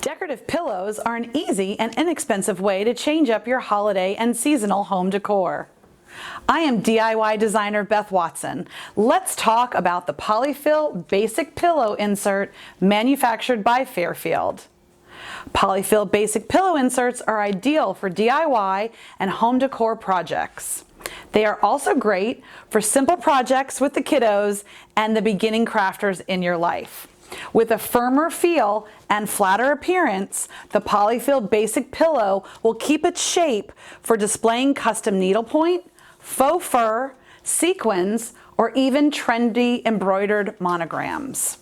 Decorative pillows are an easy and inexpensive way to change up your holiday and seasonal home decor. I am DIY designer Beth Watson. Let's talk about the Poly-fil basic pillow insert manufactured by Fairfield. Poly-fil basic pillow inserts are ideal for DIY and home decor projects. They are also great for simple projects with the kiddos and the beginning crafters in your life. With a firmer feel and flatter appearance, the Poly-fil basic pillow will keep its shape for displaying custom needlepoint, faux fur, sequins, or even trendy embroidered monograms.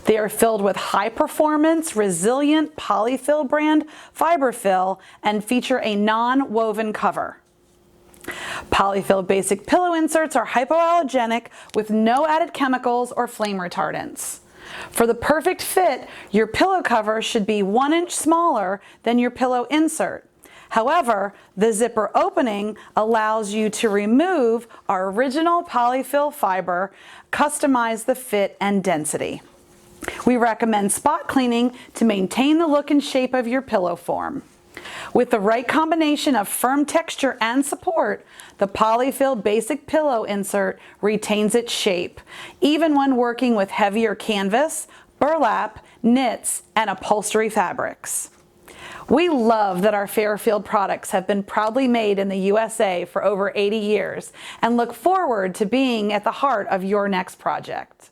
They are filled with high-performance, resilient Poly-fil brand fiber fill and feature a non-woven cover. Poly-fil basic pillow inserts are hypoallergenic with no added chemicals or flame retardants. For the perfect fit, your pillow cover should be 1 inch smaller than your pillow insert. However, the zipper opening allows you to remove our original Poly-fil fiber, customize the fit and density. We recommend spot cleaning to maintain the look and shape of your pillow form. With the right combination of firm texture and support, the Poly-fil basic pillow insert retains its shape, even when working with heavier canvas, burlap, knits, and upholstery fabrics. We love that our Fairfield products have been proudly made in the USA for over 80 years and look forward to being at the heart of your next project.